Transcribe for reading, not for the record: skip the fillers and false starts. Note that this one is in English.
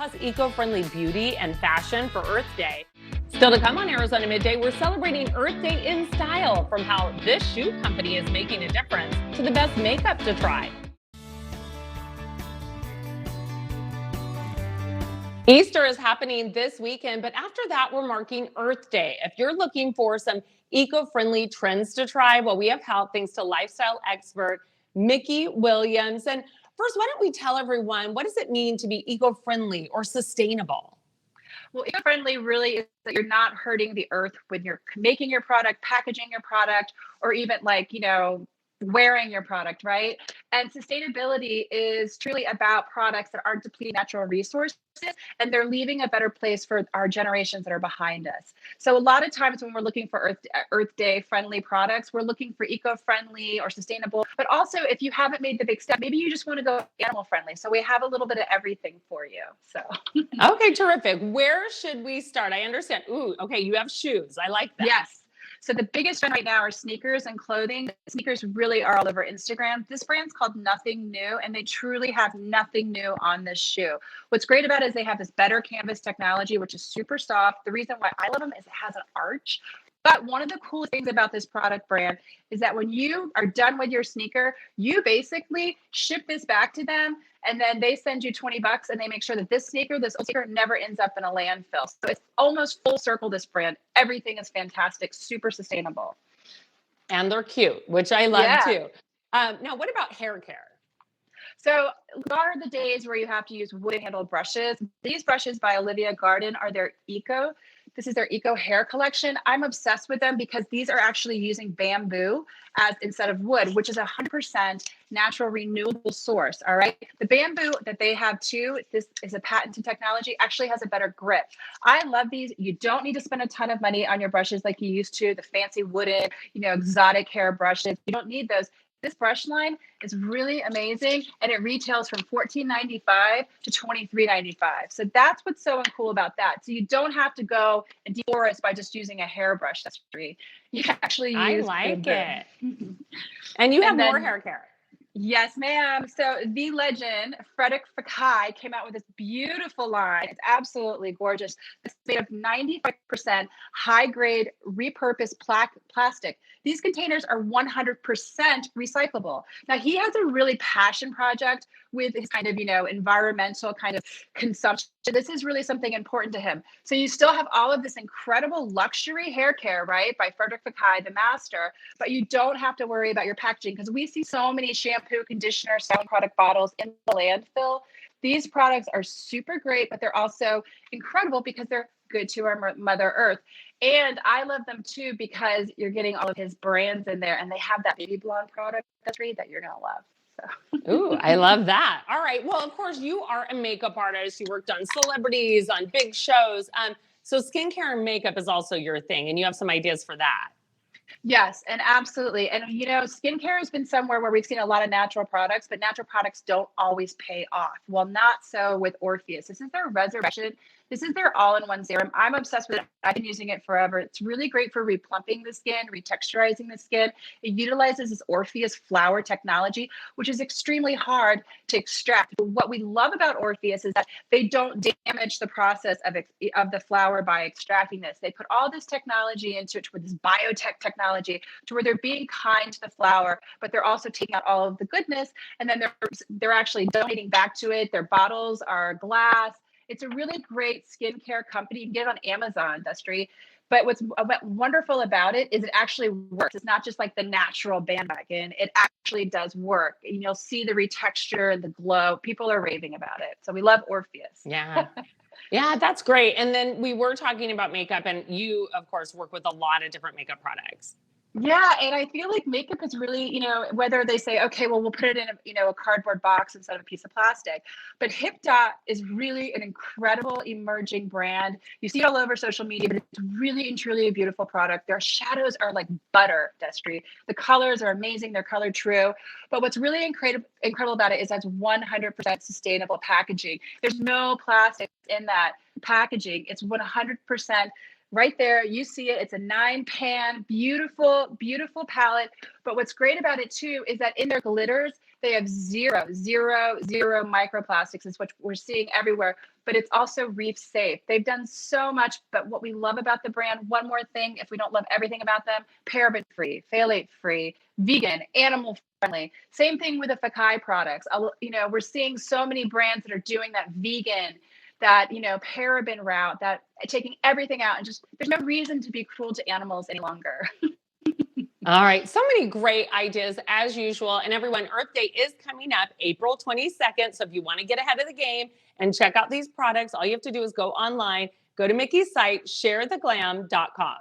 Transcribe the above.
plus eco-friendly beauty and fashion for Earth Day. Still to come on Arizona Midday, we're celebrating Earth Day in style, from how this shoe company is making a difference to the best makeup to try. Easter is happening this weekend, but after that, we're marking Earth Day. If you're looking for some eco-friendly trends to try, well, we have help thanks to lifestyle expert Mickey Williams. And first, why don't we tell everyone, what does it mean to be eco-friendly or sustainable? Well, eco-friendly really is that you're not hurting the earth when you're making your product, packaging your product, or even wearing your product, right? And sustainability is truly about products that aren't depleting natural resources and they're leaving a better place for our generations that are behind us. So a lot of times when we're looking for Earth Day friendly products, we're looking for eco-friendly or sustainable, but also if you haven't made the big step, maybe you just want to go animal friendly. So we have a little bit of everything for you. So Okay, terrific. Where should we start? I understand. Ooh, okay, you have shoes. I like that. yes. So the biggest trend right now are sneakers and clothing. Sneakers really are all over Instagram. This brand's called Nothing New, and they truly have nothing new on this shoe. What's great about it is they have this better canvas technology, which is super soft. The reason why I love them is it has an arch. But one of the coolest things about this product brand is that when you are done with your sneaker, you basically ship this back to them and then they send you $20 and they make sure that this old sneaker never ends up in a landfill. So it's almost full circle, this brand. Everything is fantastic, super sustainable. And they're cute, which I love Yeah. too. Now, what about hair care? So gone are the days where you have to use wooden handled brushes. These brushes by Olivia Garden are their eco. This is their eco hair collection. I'm obsessed with them because these are actually using bamboo as instead of wood, which is 100% natural renewable source. All right. The bamboo that they have too, this is a patented technology, actually has a better grip. I love these. You don't need to spend a ton of money on your brushes like you used to, the fancy wooden, exotic hair brushes. You don't need those. This brush line is really amazing, and it retails from $14.95 to $23.95. So that's what's so cool about that. So you don't have to go and deforest by just using a hairbrush. That's free. You can actually I use like bamboo. it. And you have And more then hair care. yes, ma'am. So the legend, Frederick Fekkai, came out with this beautiful line. It's absolutely gorgeous. It's made of 95% high-grade repurposed plastic. These containers are 100% recyclable. Now, he has a really passion project with his kind of, environmental kind of consumption. This is really something important to him. So you still have all of this incredible luxury hair care, right, by Frederick Fekkai, the master, but you don't have to worry about your packaging because we see so many shampoo, conditioner, styling product bottles in the landfill. These products are super great, but they're also incredible because they're good to our Mother Earth. And I love them too because you're getting all of his brands in there, and they have that baby blonde product that you're gonna love. So. Ooh, I love that. All right. Well, of course, you are a makeup artist. You worked on celebrities, on big shows. So skincare and makeup is also your thing, and you have some ideas for that. Yes, and absolutely. And skincare has been somewhere where we've seen a lot of natural products, but natural products don't always pay off. Well, not so with Orpheus. This is their resurrection. This is their all-in-one serum. I'm obsessed with it. I've been using it forever. It's really great for replumping the skin, retexturizing the skin. It utilizes this Orpheus flower technology, which is extremely hard to extract. But what we love about Orpheus is that they don't damage the process of the flower by extracting this. They put all this technology into it with this biotech technology to where they're being kind to the flower, but they're also taking out all of the goodness, and then they're actually donating back to it. Their bottles are glass. It's a really great skincare company. You can get it on Amazon, Destry. But what's wonderful about it is it actually works. It's not just like the natural bandwagon. It actually does work. And you'll see the retexture and the glow. People are raving about it. So we love Orpheus. Yeah. Yeah, that's great. And then we were talking about makeup, and you, of course, work with a lot of different makeup products. Yeah, and I feel like makeup is really, whether they say, okay, well, we'll put it in a cardboard box instead of a piece of plastic. But Hip Dot is really an incredible emerging brand. You see it all over social media, but it's really and truly a beautiful product. Their shadows are like butter, Destry. The colors are amazing. They're color true. But what's really incredible about it is that's 100% sustainable packaging. There's no plastic in that packaging. It's 100% right there. You see it. It's a 9-pan, beautiful, beautiful palette. But what's great about it too is that in their glitters, They have zero microplastics, is what we're seeing everywhere, but it's also reef safe. They've done so much, but what we love about the brand, one more thing, if we don't love everything about them, paraben free, phthalate free, vegan, animal friendly. Same thing with the Fakai products. We're seeing so many brands that are doing that vegan, that, paraben route, that taking everything out, and just, there's no reason to be cruel to animals any longer. All right. So many great ideas as usual. And everyone, Earth Day is coming up April 22nd. So if you want to get ahead of the game and check out these products, all you have to do is go online, go to Mickey's site, sharetheglam.com.